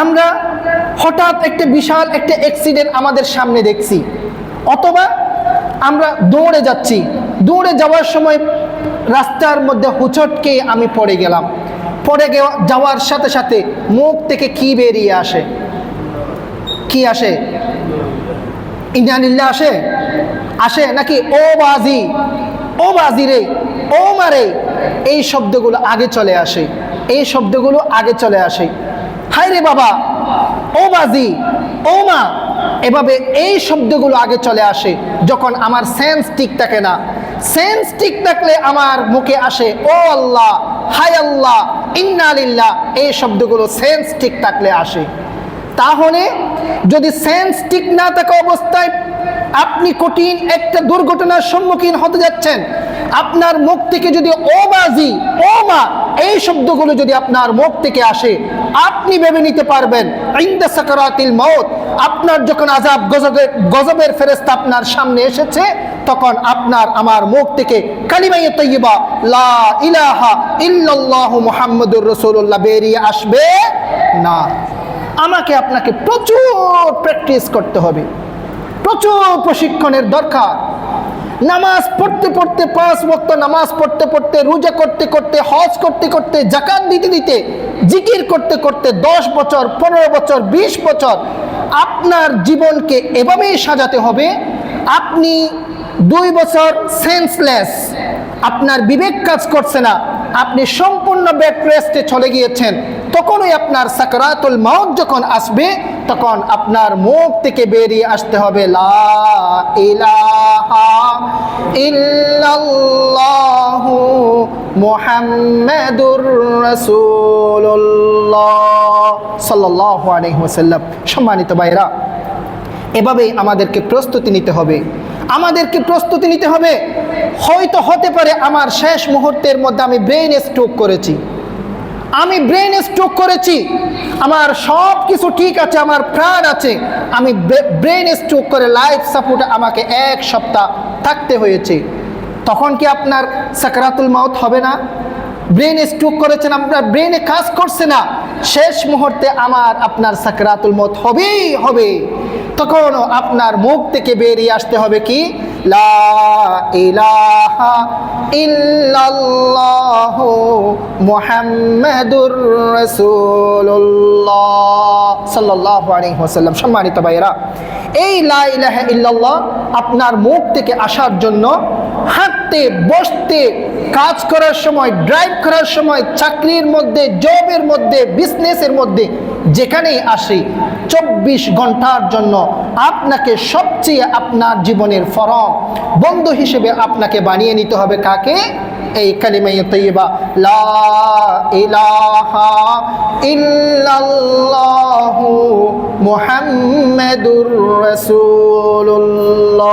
আমরা হঠাৎ একটা বিশাল একটা অ্যাক্সিডেন্ট আমাদের সামনে দেখছি, অথবা আমরা দৌড়ে যাচ্ছি, দৌড়ে যাওয়ার সময় রাস্তার মধ্যে হুচটকে আমি পড়ে গেলাম, পড়ে যাওয়ার সাথে সাথে মুখ থেকে কি বেরিয়ে আসে? কি আসে? ইন্না লিল্লাহ আসে? আসে নাকি ও বাজি, ও বাজি রে, ও মারে, এই শব্দগুলো আগে চলে আসে, এই শব্দগুলো আগে চলে আসে। হায় রে বাবা, ও বাজি, ও মা, এভাবে এই শব্দগুলো আগে চলে আসে যখন আমার সেন্স ঠিক থাকে না। সেন্স ঠিক থাকলে আমার মুখে আসে ও আল্লাহ, হায় আল্লাহ, ইন্না লিল্লাহ, এই শব্দগুলো সেন্স ঠিক থাকলে আসে। তাহলে যদি সেন্স ঠিক না থাকা অবস্থায় আপনি কঠিন একটা দুর্ঘটনার সম্মুখীন হতে যাচ্ছেন, আপনার মুখ থেকে যদি ও বাজি, ও মা, এই শব্দগুলো যদি আপনার মুখ থেকে আসে, আপনি ভেবে নিতে পারবেন ইনদা সাকারাতিল মউত, আপনার যখন আযাব গজবের ফেরেশতা আপনার সামনে এসেছে, তখন আপনার আমার মুখ থেকে কালিমায়ে তাইয়্যিবা লা ইলাহা ইল্লাল্লাহু মুহাম্মাদুর রাসূলুল্লাহ বেরিয়ে আসবে না। আমাকে আপনাকে প্রচুর প্র্যাকটিস করতে হবে, প্রচুর প্রশিক্ষণের দরকার। নামাজ পড়তে পড়তে, 5 ওয়াক্ত নামাজ পড়তে পড়তে, রোজা করতে করতে, হজ করতে করতে, যাকাত দিতে দিতে, জিকির করতে করতে 10 বছর, 15 বছর, 20 বছর আপনার জীবনকে এভাবেই সাজাতে হবে। আপনি 2 বছর সেন্সলেস, আপনার বিবেক কাজ করছে না, আপনি সম্পূর্ণ বেড রেস্টে চলে গিয়েছেন, তখনই আপনার সাকরাতুল মাউত যখন আসবে, তখন আপনার মুখ থেকে বেরিয়ে আসতে হবে লা ইলাহা ইল্লাল্লাহু মুহাম্মাদুর রাসূলুল্লাহ সাল্লাল্লাহু আলাইহি ওয়াসাল্লাম। সম্মানিত ভাইরা, এভাবেই আমাদেরকে প্রস্তুতি নিতে হবে, আমাদেরকে প্রস্তুতি নিতে হবে। হয়তো হতে পারে আমার শেষ মুহূর্তের মধ্যে আমি ব্রেন স্ট্রোক করেছি, আমি ব্রেন স্ট্রোক করেছি, আমার সব কিছু ঠিক আছে, আমার প্রাণ আছে, আমি ব্রেন স্ট্রোক করে লাইফ সাপোর্টে আমাকে 1 সপ্তাহ থাকতে হয়েছে। তখন কি আপনার সাকরাতুল মাউত হবে না? ব্রেন স্ট্রোক করেছেন, আপনার ব্রেনে কাজ করছে না, শেষ মুহূর্তে আপনার সাকরাতুল মাউত হবেই হবে। তখনও আপনার মুখ থেকে বেরিয়ে আসতে হবে কি লা ইলাহা ইল্লাল্লাহু মুহাম্মাদুর রাসূলুল্লাহ সাল্লাল্লাহু আলাইহি ওয়াসাল্লাম। সম্মানিত ভাইরা, এই লা ইলাহা ইল্লাল্লাহ আপনার মুখ থেকে আসার জন্য হাঁটতে, বসতে, কাজ করার সময়, ড্রাইভ করার সময়, চাকরির মধ্যে, জবের মধ্যে, বিজনেসের মধ্যে, যেখানেই আসি 24 ঘন্টার জন্য আপনাকে সবচেয়ে আপনার জীবনের ফরম বন্ধু হিসেবে আপনাকে বানিয়ে নিতে হবে। কাকে? এই কালিমায়ে তাইয়্যিবা লা ইলাহা ইল্লাল্লাহু মুহাম্মাদুর রাসূলুল্লাহ